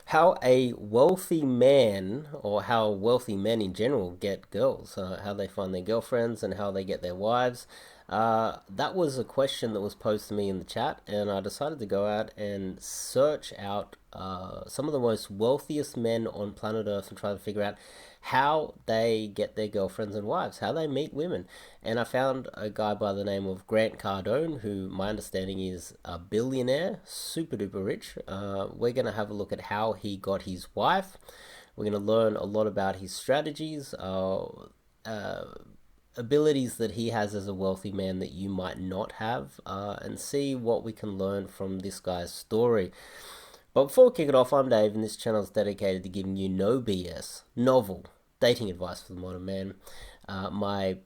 how a wealthy man, or how wealthy men in general get girls, how they find their girlfriends and how they get their wives. That was a question that was posed to me in the chat, and I decided to go out and search out some of the most wealthiest men on planet Earth and try to figure out how they get their girlfriends and wives, how they meet women. And I found a guy by the name of Grant Cardone, who my understanding is a billionaire, super duper rich. We're going to have a look at how he got his wife. We're going to learn a lot about his strategies, abilities that he has as a wealthy man that you might not have, and see what we can learn from this guy's story. But before we kick it off, I'm Dave, and this channel is dedicated to giving you no BS, novel, dating advice for the modern man. My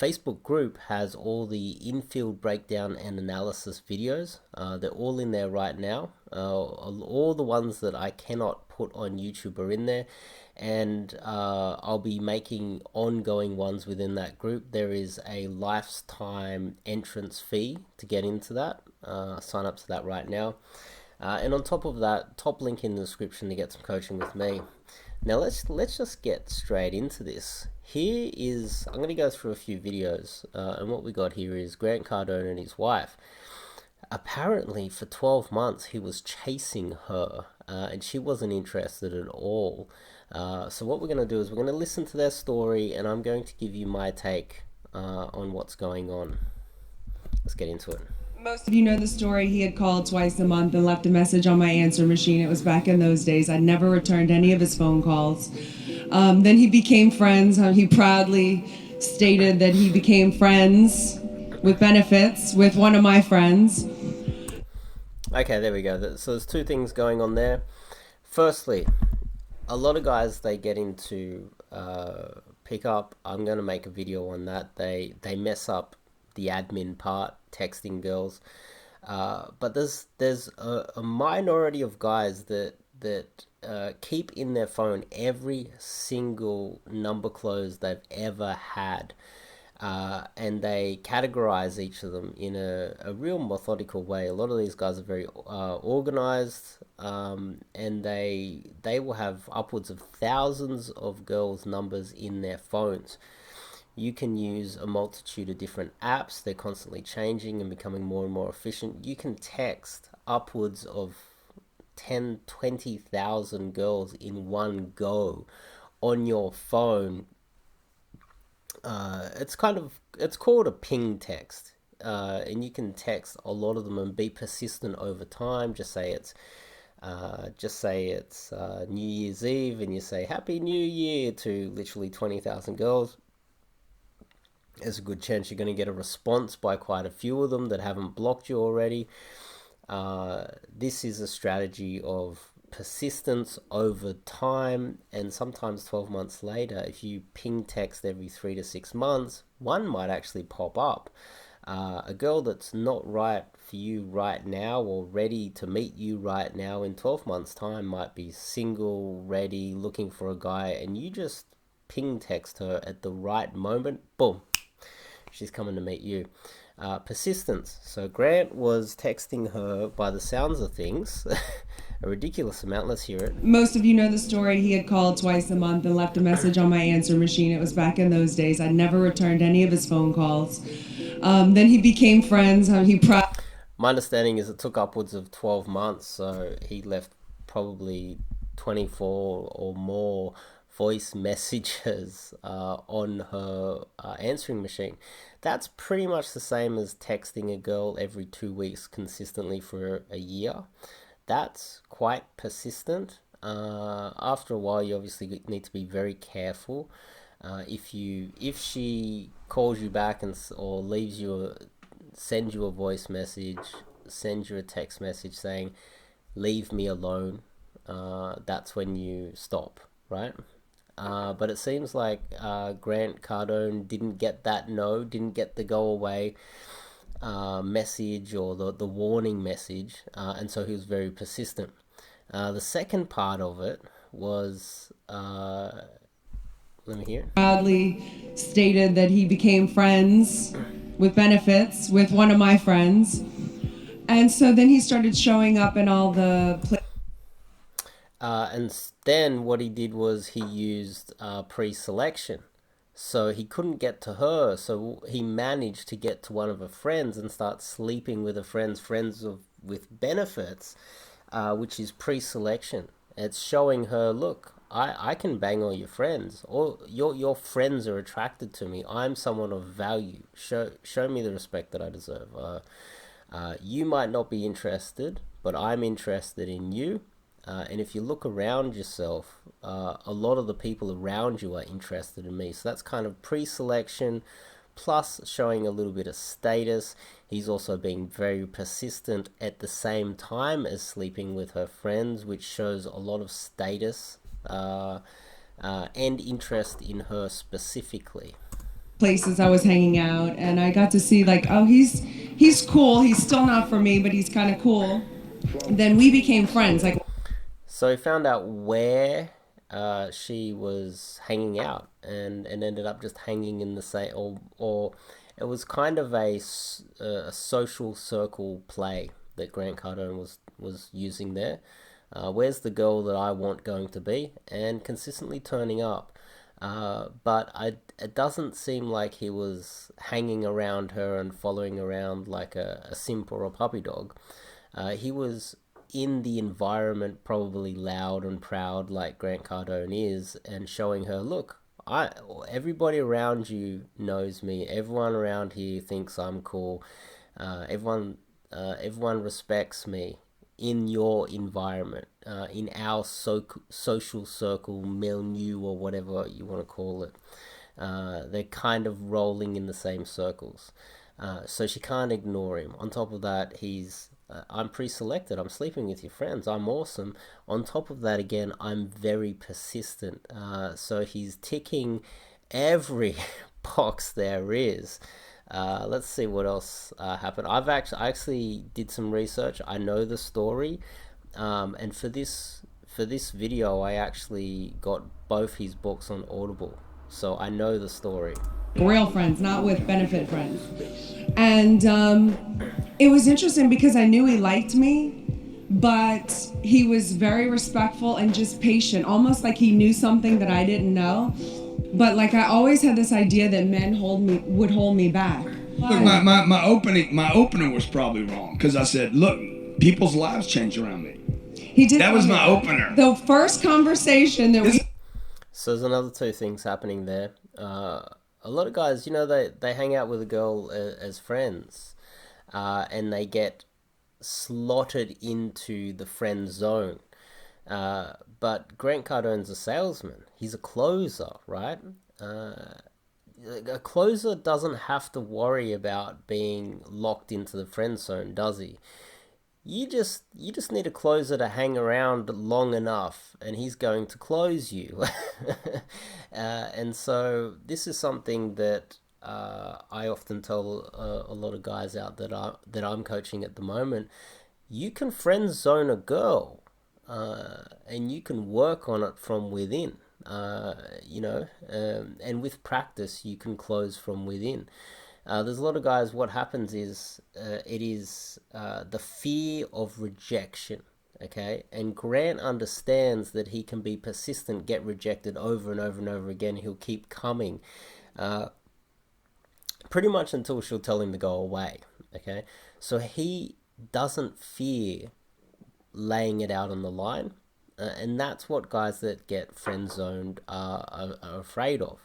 Facebook group has all the infield breakdown and analysis videos. They're all in there right now. All the ones that I cannot put on YouTube are in there, and I'll be making ongoing ones within that group. There is a lifetime entrance fee to get into that. Sign up to that right now. And on top of that, top link in the description to get some coaching with me. Now let's just get straight into this. Here is, I'm going to go through a few videos, and what we got here is Grant Cardone and his wife. Apparently for 12 months he was chasing her, and she wasn't interested at all. So what we're going to do is we're going to listen to their story, and I'm going to give you my take on what's going on. Let's get into it. Most of you know the story. He had called twice a month and left a message on my answer machine. It was back in those days. I never returned any of his phone calls. Then he became friends. He proudly stated that he became friends with benefits with one of my friends. Okay, there we go. So there's two things going on there. Firstly, a lot of guys, they get into pickup. I'm going to make a video on that. They mess up the admin part, texting girls, but there's a minority of guys that keep in their phone every single number close they've ever had, and they categorize each of them in a real methodical way. A lot of these guys are very organized, and they will have upwards of thousands of girls' numbers in their phones. You can use a multitude of different apps. They're constantly changing and becoming more and more efficient. You can text upwards of 10, 20,000 girls in one go on your phone. It's called a ping text. And you can text a lot of them and be persistent over time. Just say it's New Year's Eve, and you say Happy New Year to literally 20,000 girls. There's a good chance you're going to get a response by quite a few of them that haven't blocked you already. This is a strategy of persistence over time, and sometimes 12 months later, if you ping text every 3 to 6 months, one might actually pop up. A girl that's not right for you right now or ready to meet you right now, in 12 months time might be single, ready, looking for a guy, and you just ping text her at the right moment, boom, she's coming to meet you. Persistence. So Grant was texting her, by the sounds of things, a ridiculous amount. Let's hear it. Most of you know the story. He had called twice a month and left a message on my answer machine. It was back in those days. I never returned any of his phone calls. Then he became friends. My understanding is it took upwards of 12 months, so he left probably 24 or more voice messages on her answering machine. That's pretty much the same as texting a girl every 2 weeks consistently for a year. That's quite persistent. After a while, you obviously need to be very careful. If she calls you back or sends you a voice message, sends you a text message saying leave me alone, that's when you stop, right? But it seems like Grant Cardone didn't get didn't get the go away message or the warning message, and so he was very persistent. The second part of it was, let me hear. Proudly stated that he became friends with benefits with one of my friends. And so then he started showing up in all the And then what he did was he used pre-selection. So he couldn't get to her, so he managed to get to one of her friends and start sleeping with her friends with benefits, which is pre-selection. It's showing her, look, I can bang all your friends. All your friends are attracted to me. I'm someone of value. Show me the respect that I deserve. You might not be interested, but I'm interested in you. And if you look around yourself, a lot of the people around you are interested in me. So that's kind of pre-selection, plus showing a little bit of status. He's also being very persistent at the same time as sleeping with her friends, which shows a lot of status and interest in her specifically. Places I was hanging out, and I got to see like, oh, he's cool. He's still not for me, but he's kind of cool. Then we became friends. Like, So he found out where she was hanging out, and ended up just hanging in the same, or it was kind of a social circle play that Grant Cardone was using there. Where's the girl that I want going to be, and consistently turning up. But it doesn't seem like he was hanging around her and following around like a simp or a puppy dog. He was in the environment, probably loud and proud like Grant Cardone is, and showing her, look, everybody around you knows me. Everyone around here thinks I'm cool. Everyone respects me in your environment, in our social circle, milieu, or whatever you want to call it. They're kind of rolling in the same circles. So she can't ignore him. On top of that, I'm pre-selected. I'm sleeping with your friends. I'm awesome. On top of that, again, I'm very persistent. So he's ticking every box there is. Let's see what else happened. I actually did some research. I know the story, and for this video, I actually got both his books on Audible, so I know the story. real friends, not with benefit friends. And it was interesting because I knew he liked me, but he was very respectful and just patient, almost like he knew something that I didn't know. But like I always had this idea that men would hold me back. Look, my opener was probably wrong, because I said, look, people's lives change around me. He did. That was my opener. The first conversation that we. So there's another two things happening there. A lot of guys, they hang out with a girl as friends, and they get slotted into the friend zone. But Grant Cardone's a salesman. He's a closer, right? A closer doesn't have to worry about being locked into the friend zone, does he? You just need a closer to hang around long enough, and he's going to close you. And so this is something that I often tell a lot of guys out that I'm coaching at the moment. You can friend zone a girl, and you can work on it from within. And with practice, you can close from within. There's a lot of guys, what happens is, it is the fear of rejection, okay? And Grant understands that he can be persistent, get rejected over and over and over again. He'll keep coming, pretty much until she'll tell him to go away, okay? So he doesn't fear laying it out on the line, and that's what guys that get friend zoned are afraid of.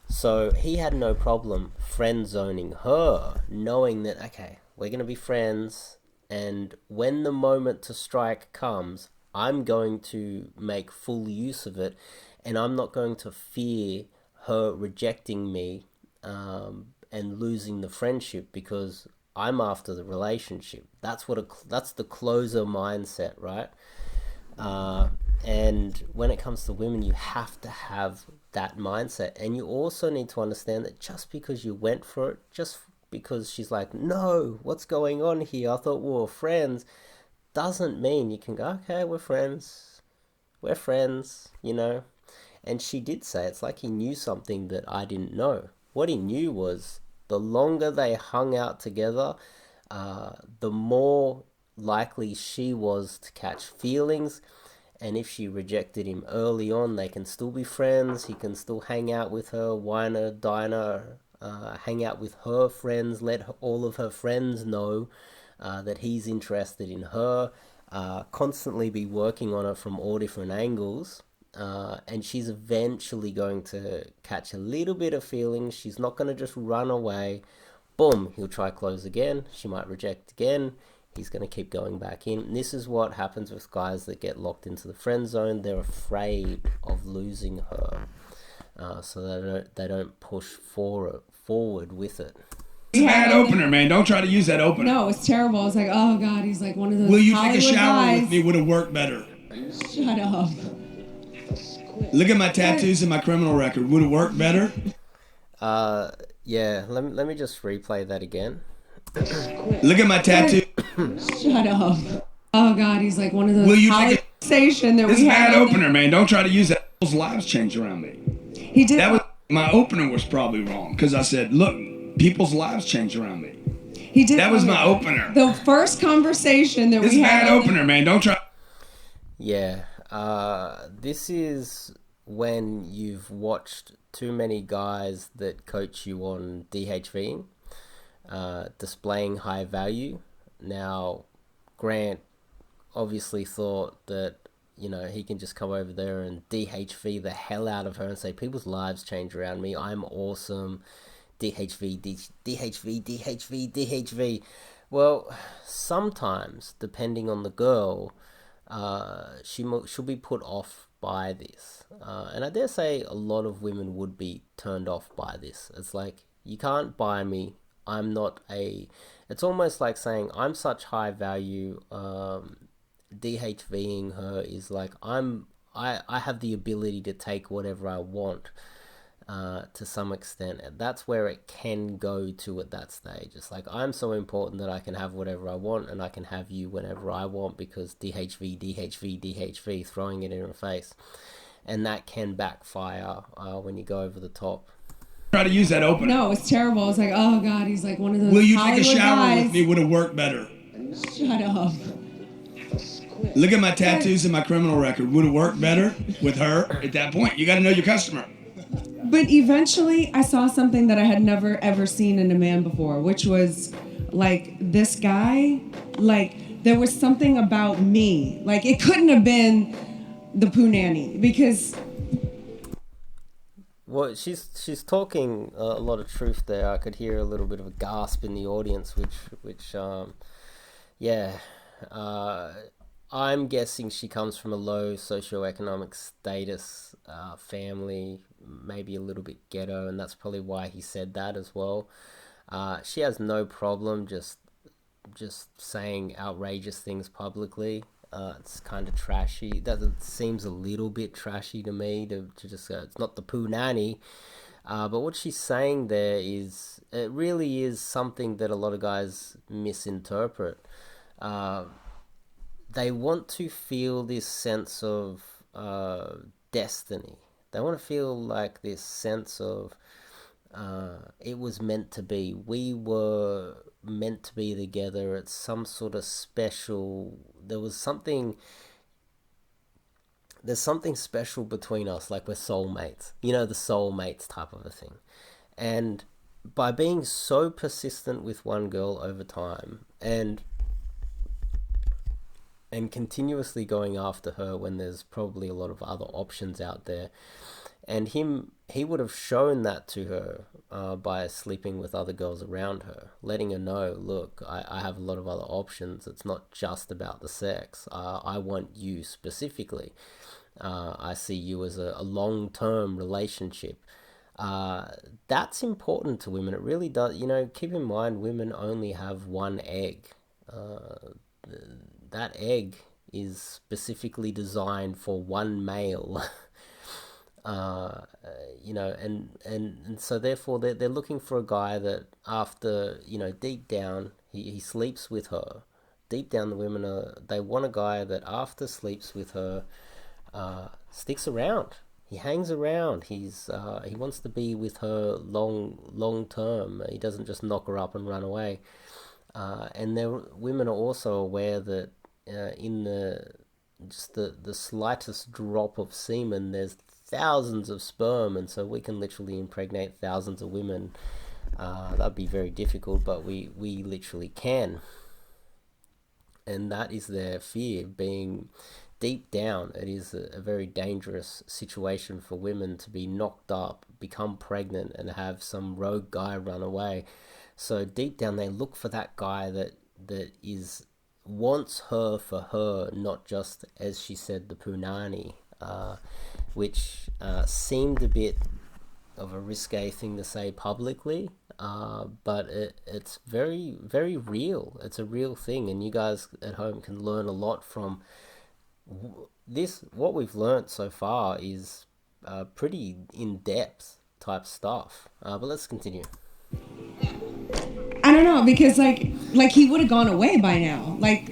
So he had no problem friend zoning her, knowing that, okay, we're going to be friends, and when the moment to strike comes, I'm going to make full use of it, and I'm not going to fear her rejecting me and losing the friendship, because I'm after the relationship. That's the closer mindset, right? And when it comes to women, you have to have that mindset. And you also need to understand that just because you went for it, just because she's like, no, what's going on here? I thought we were friends, doesn't mean you can go, okay, we're friends. And she did say, it's like he knew something that I didn't know. What he knew was, the longer they hung out together, the more likely she was to catch feelings. And if she rejected him early on, they can still be friends. He can still hang out with her, wine her, dine her, hang out with her friends, let all of her friends know that he's interested in her, constantly be working on her from all different angles. And she's eventually going to catch a little bit of feelings. She's not going to just run away. Boom, he'll try close again. She might reject again. He's going to keep going back in. And this is what happens with guys that get locked into the friend zone. They're afraid of losing her, so they don't push forward with it. It's a bad opener, man. Don't try to use that opener. No, it's terrible. It's like, oh God, he's like one of those Will you Hollywood take a shower guys. with me? Would have worked better. Shut up. Look at my tattoos and my criminal record. Would have worked better. Yeah. Let me just replay that again. Look at my tattoo. Shut up. Oh God, he's like one of those Will you Hollywood take conversation that It's we a bad had. opener, man. Don't try to use that. People's lives change around me. He did. That was my opener was probably wrong because I said, look, people's lives change around me. He did. That was my opener. The first conversation that It's we a had. bad opener, man. Don't try. Yeah. This is when you've watched too many guys that coach you on DHVing, displaying high value. Now, Grant obviously thought that, you know, he can just come over there and DHV the hell out of her and say, people's lives change around me. I'm awesome. DHV, DHV, DHV, DHV. Well, sometimes, depending on the girl, she'll be put off by this. And I dare say a lot of women would be turned off by this. It's like, you can't buy me. I'm not a... It's almost like saying, I'm such high value. DHVing her is like, I have the ability to take whatever I want. To some extent, and that's where it can go to at that stage. It's like, I'm so important that I can have whatever I want, and I can have you whenever I want, because DHV, DHV, DHV, throwing it in her face. And that can backfire when you go over the top. Try to use that opener. No, it's terrible. It's like, oh God, he's like one of those Will you Hollywood take a shower guys. with me? Would have worked better. Shut up. Look at my tattoos and my criminal record. Would have worked better with her at that point. You got to know your customer. But eventually, I saw something that I had never ever seen in a man before, which was like this guy. Like there was something about me. Like it couldn't have been the poo nanny because. Well, she's talking a lot of truth there. I could hear a little bit of a gasp in the audience, which yeah. I'm guessing she comes from a low socioeconomic status family, maybe a little bit ghetto, and that's probably why he said that as well. She has no problem just saying outrageous things publicly. It's kind of trashy. That seems a little bit trashy to me to just go, it's not the poo nanny. But what she's saying there is, it really is something that a lot of guys misinterpret. They want to feel this sense of destiny. They want to feel like this sense of it was meant to be. We were meant to be together. It's some sort of special... There's something special between us, like we're soulmates. You know, the soulmates type of a thing. And by being so persistent with one girl over time and continuously going after her when there's probably a lot of other options out there, and he would have shown that to her by sleeping with other girls around her, letting her know, look, I have a lot of other options. It's not just about the sex. I want you specifically. I see you as a long-term relationship. That's important to women. It really does. You know, keep in mind, women only have one egg. That egg is specifically designed for one male. You know, and so therefore they're looking for a guy that after, you know, deep down he sleeps with her. Deep down, the women they want a guy that after sleeps with her sticks around. He hangs around. He wants to be with her long term. He doesn't just knock her up and run away. And women are also aware that in just the slightest drop of semen, there's thousands of sperm, and so we can literally impregnate thousands of women. That'd be very difficult, but we literally can. And that is their fear. Being deep down, it is a very dangerous situation for women to be knocked up, become pregnant, and have some rogue guy run away. So deep down, they look for that guy that wants her for her, not just, as she said, the punani, which seemed a bit of a risque thing to say publicly, but it's very, very real. It's a real thing, and you guys at home can learn a lot from this. What we've learned so far is pretty in-depth type stuff, but let's continue. I don't know, because like he would have gone away by now. Like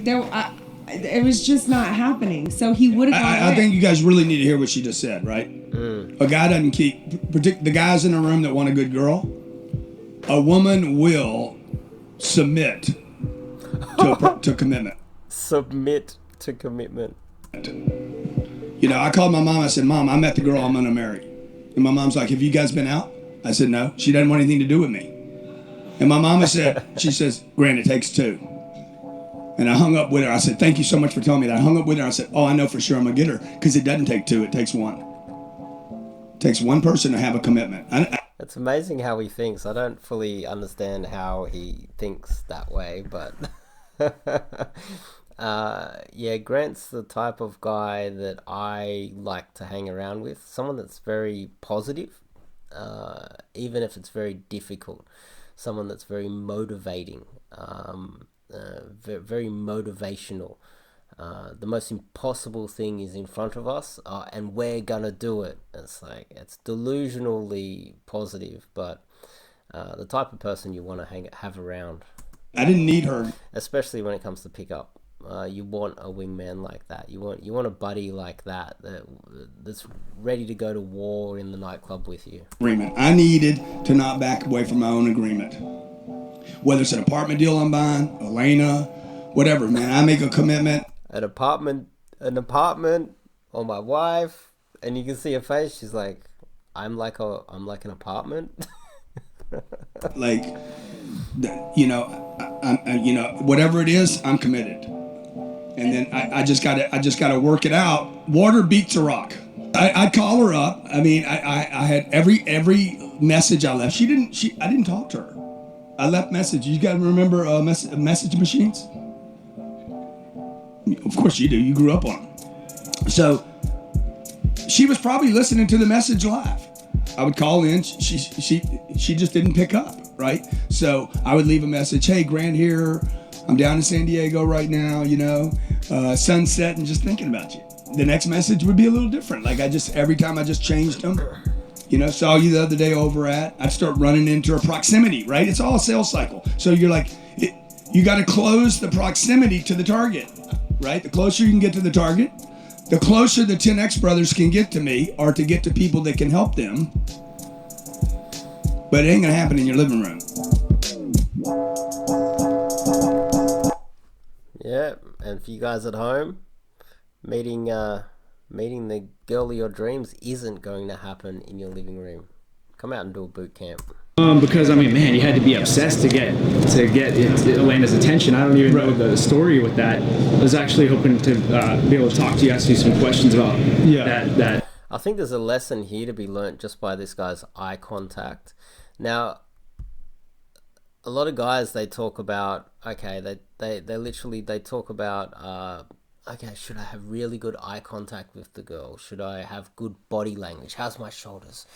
it was just not happening. So he would have gone away. I think you guys really need to hear what she just said, right? A guy doesn't keep the guys in the room that want a good girl. A woman will submit to commitment. Submit to commitment. You know, I called my mom. I said, "Mom, I met the girl I'm gonna marry." And my mom's like, "Have you guys been out?" I said, "No." She doesn't want anything to do with me. And my mama said, she says, "Grant, it takes two." And I hung up with her. I said, "Thank you so much for telling me that." I hung up with her. I said, "Oh, I know for sure I'm going to get her, because it doesn't take two. It takes one. It takes one person to have a commitment." It's amazing how he thinks. I don't fully understand how he thinks that way, but yeah, Grant's the type of guy that I like to hang around with. Someone that's very positive, even if it's very difficult. Someone that's very motivating, very motivational. The most impossible thing is in front of us, and we're gonna do it. It's like, it's delusionally positive, but the type of person you want to have around. I didn't need her, especially when it comes to pickup. You want a wingman like that. You want a buddy like that's ready to go to war in the nightclub with you. Agreement. I needed to not back away from my own agreement. Whether it's an apartment deal I'm buying, Elena, whatever, man. I make a commitment. An apartment on my wife, and you can see her face. She's like, I'm like an apartment. Like, you know, whatever it is, I'm committed. And then I just gotta work it out. Water beats a rock. I'd call her up. I mean, I had every message I left. I didn't talk to her. I left message. You guys remember message machines? Of course you do. You grew up on them. So she was probably listening to the message live. I would call in. She just didn't pick up, right? So I would leave a message. "Hey, Grant here. I'm down in San Diego right now, you know, sunset, and just thinking about you." The next message would be a little different. Like every time I just changed them. You know, saw you the other day over at, I'd start running into a proximity, right? It's all a sales cycle. So you're like, you got to close the proximity to the target, right? The closer you can get to the target, the closer the 10X brothers can get to me, or to get to people that can help them. But it ain't going to happen in your living room. Yeah, and for you guys at home, meeting the girl of your dreams isn't going to happen in your living room. Come out and do a boot camp. Because I mean, man, you had to be obsessed to get Elena's attention. I don't even know the story with that. I was actually hoping to be able to talk to you, ask you some questions about that. I think there's a lesson here to be learnt just by this guy's eye contact. Now, a lot of guys, they talk about, okay, they literally talk about, okay, should I have really good eye contact with the girl? Should I have good body language? How's my shoulders?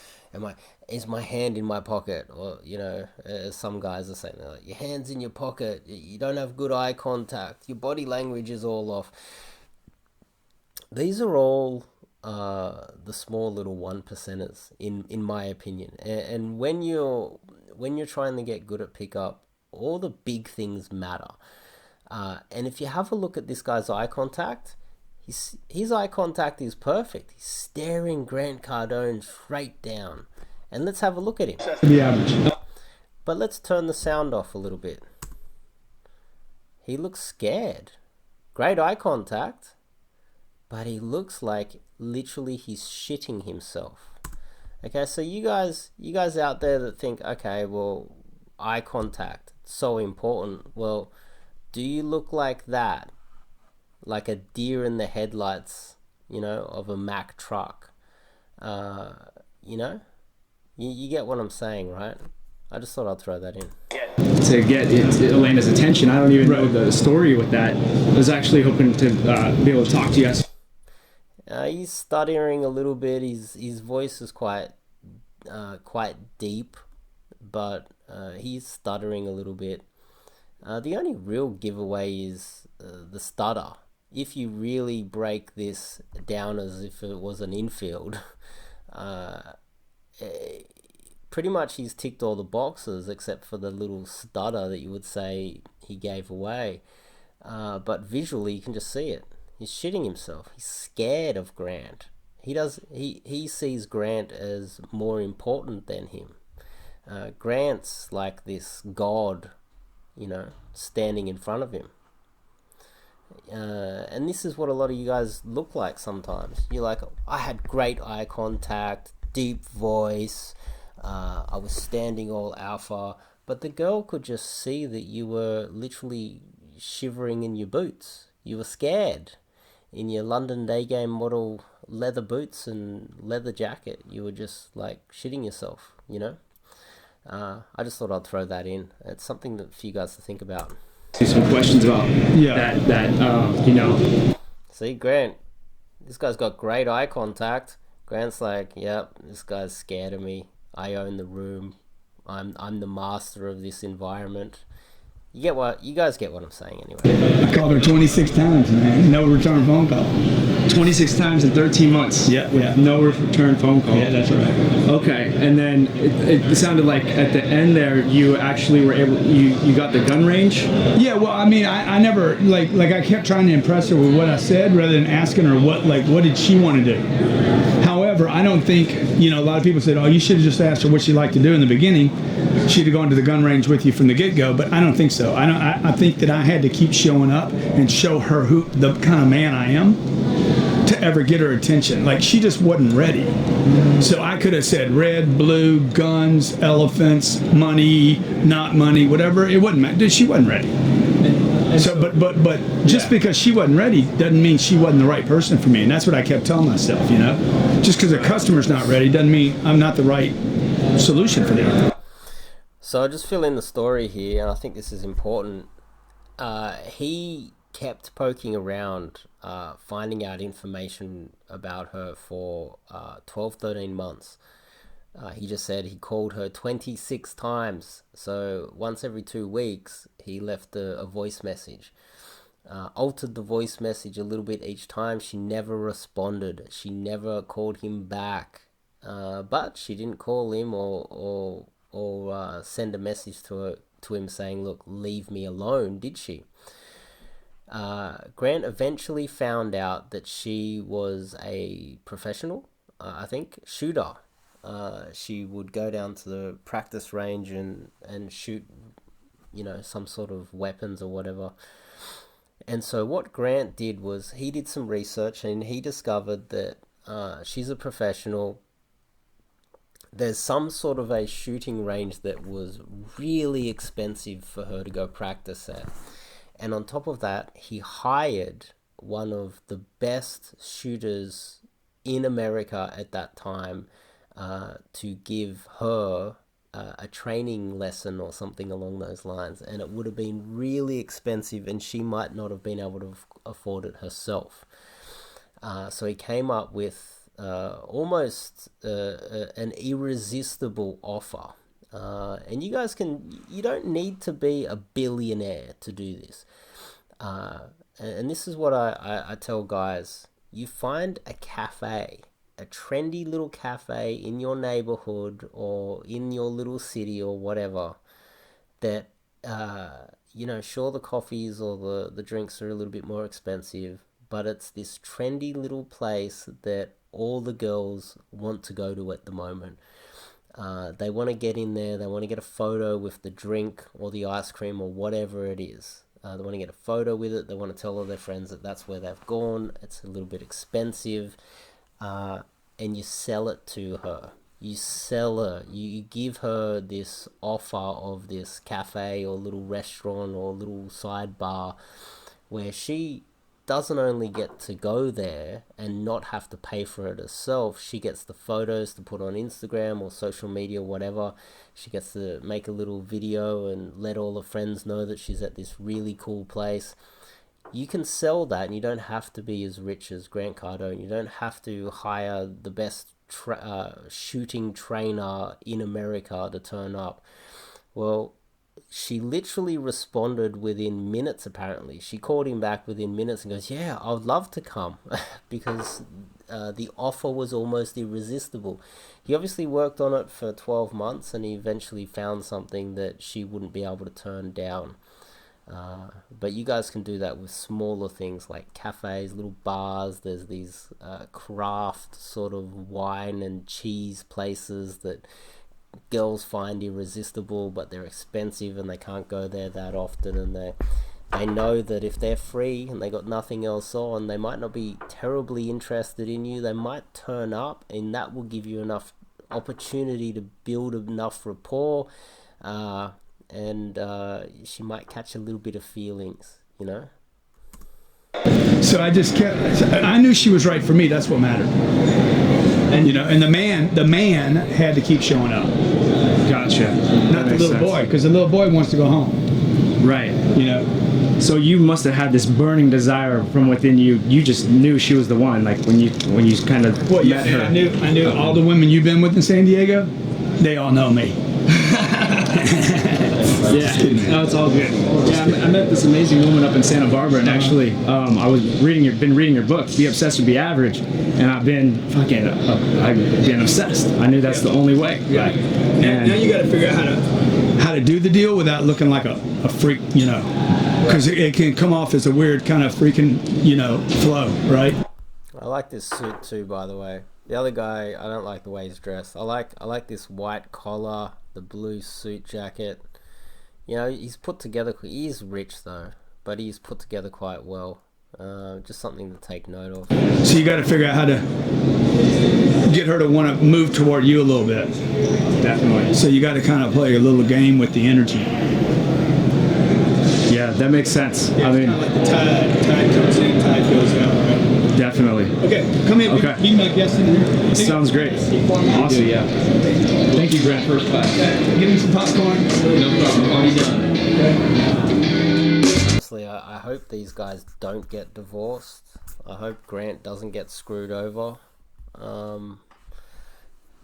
Is my hand in my pocket? Or, you know, as some guys are saying, like, your hand's in your pocket, you don't have good eye contact, your body language is all off. These are all the small little 1%ers, in my opinion. And when you're trying to get good at pickup, all the big things matter. And if you have a look at this guy's eye contact, his eye contact is perfect. He's staring Grant Cardone straight down. And let's have a look at him. The average. But let's turn the sound off a little bit. He looks scared. Great eye contact, but he looks like literally he's shitting himself. Okay, so you guys out there that think, okay, well, eye contact, so important. Well, do you look like that? Like a deer in the headlights, of a Mack truck? You know? You get what I'm saying, right? I just thought I'd throw that in. To get Elena's attention, I don't even know the story with that. I was actually hoping to be able to talk to you guys. He's stuttering a little bit. His voice is quite deep, but he's stuttering a little bit. The only real giveaway is the stutter. If you really break this down as if it was an infield, pretty much he's ticked all the boxes except for the little stutter that you would say he gave away. But visually you can just see it. He's shitting himself. He's scared of Grant. He sees Grant as more important than him. Grant's like this god, standing in front of him. And this is what a lot of you guys look like sometimes. You're like, I had great eye contact, deep voice, I was standing all alpha, but the girl could just see that you were literally shivering in your boots. You were scared. In your London Daygame model leather boots and leather jacket, you were just like shitting yourself, I just thought I'd throw that in. It's something that for you guys to think about. Some questions about that. See, Grant, this guy's got great eye contact. Grant's like, yep, this guy's scared of me. I own the room. I'm the master of this environment. You guys get what I'm saying anyway. I called her 26 times, man. No return phone call. 26 times in 13 months. Yeah. No return phone call. Yeah, that's right. Okay, and then it sounded like at the end there you actually were able. You got the gun range. Yeah. Well, I mean, I never like I kept trying to impress her with what I said rather than asking her what did she want to do. However, I don't think a lot of people said, oh, you should have just asked her what she'd like to do in the beginning. She'd have gone to the gun range with you from the get-go, but I don't think so. I think that I had to keep showing up and show her the kind of man I am to ever get her attention. Like, she just wasn't ready. So I could have said red, blue, guns, elephants, money, not money, whatever. It wouldn't matter. She wasn't ready. So, but just because she wasn't ready doesn't mean she wasn't the right person for me, and that's what I kept telling myself. Just because a customer's not ready doesn't mean I'm not the right solution for them. So I'll just fill in the story here, and I think this is important. He kept poking around, finding out information about her for 12, 13 months. He just said he called her 26 times. So once every 2 weeks, he left a voice message. Altered the voice message a little bit each time. She never responded. She never called him back. But she didn't call him or send a message to him saying, look, leave me alone, did she? Grant eventually found out that she was a professional, I think, shooter. She would go down to the practice range and shoot, some sort of weapons or whatever. And so what Grant did was he did some research and he discovered that she's a professional. There's some sort of a shooting range that was really expensive for her to go practice at. And on top of that, he hired one of the best shooters in America at that time to give her a training lesson or something along those lines. And it would have been really expensive and she might not have been able to afford it herself. So he came up with almost an irresistible offer. And you guys you don't need to be a billionaire to do this. And this is what I tell guys. You find a cafe, a trendy little cafe in your neighborhood or in your little city or whatever that, sure, the coffees or the drinks are a little bit more expensive, but it's this trendy little place that all the girls want to go to at the moment. They want to get in there, they want to get a photo with the drink or the ice cream or whatever it is. they want to get a photo with it. They want to tell all their friends that that's where they've gone. It's a little bit expensive, and you sell it to her. You sell her, you give her this offer of this cafe or little restaurant or little sidebar where she doesn't only get to go there and not have to pay for it herself. She gets the photos to put on Instagram or social media, whatever. She gets to make a little video and let all her friends know that she's at this really cool place. You can sell that, and you don't have to be as rich as Grant Cardone. You don't have to hire the best shooting trainer in America to turn up. Well, she literally responded within minutes. Apparently she called him back within minutes and goes, yeah, I would love to come, because the offer was almost irresistible. He obviously worked on it for 12 months and he eventually found something that she wouldn't be able to turn down. But you guys can do that with smaller things like cafes, little bars. There's these craft sort of wine and cheese places that girls find irresistible, but they're expensive and they can't go there that often, and they know that if they're free and they got nothing else on, they might not be terribly interested in you. They might turn up, and that will give you enough opportunity to build enough rapport, and she might catch a little bit of feelings, you know. So I knew she was right for me. That's what mattered. And you know, and the man had to keep showing up. Gotcha. Not the little boy, because the little boy wants to go home. Right. You know. So you must have had this burning desire from within you. You just knew she was the one. Like when you kind of met her. I knew all the women you've been with in San Diego. They all know me. Yeah, no, it's all good. Yeah, I met this amazing woman up in Santa Barbara, and actually, I was been reading your book, Be Obsessed or Be Average, and I've been obsessed. I knew that's the only way. Yeah. Right? Now you got to figure out how to do the deal without looking like a freak, you know, because it can come off as a weird kind of freaking, you know, flow, right? I like this suit too, by the way. The other guy, I don't like the way he's dressed. I like this white collar, the blue suit jacket. You know, he's put together. He is rich though, but he's put together quite well. Just something to take note of. So you got to figure out how to get her to want to move toward you a little bit. Definitely. So you got to kind of play a little game with the energy. Yeah, that makes sense. Yeah, I mean, kind of like the tide comes in, tide goes out. Right? Definitely. Okay, come in. Okay. Be my guest in here. Sounds great. Awesome. Yeah. Thank you, Grant. First class. Give me some popcorn. No problem. Already done. Honestly, I hope these guys don't get divorced. I hope Grant doesn't get screwed over.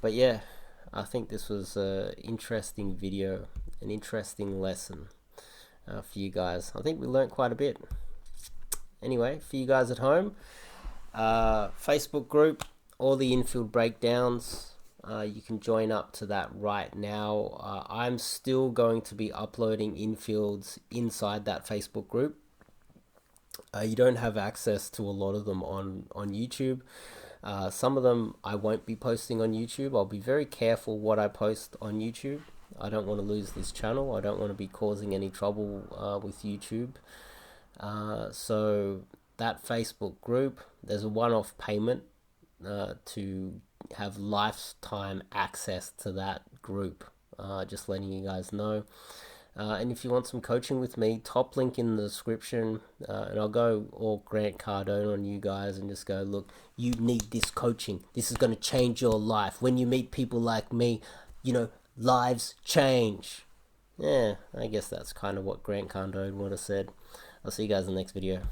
But yeah, I think this was an interesting video, an interesting lesson for you guys. I think we learned quite a bit. Anyway, for you guys at home, Facebook group, all the infield breakdowns, you can join up to that right now. I'm still going to be uploading infields inside that Facebook group. You don't have access to a lot of them on YouTube. Some of them I won't be posting on YouTube. I'll be very careful what I post on YouTube. I don't want to lose this channel. I don't want to be causing any trouble with YouTube. So that Facebook group, there's a one-off payment to have lifetime access to that group. Just letting you guys know. And if you want some coaching with me, top link in the description, and I'll go all Grant Cardone on you guys and just go, look, you need this coaching. This is going to change your life. When you meet people like me, you know, lives change. Yeah, I guess that's kind of what Grant Cardone would have said. I'll see you guys in the next video.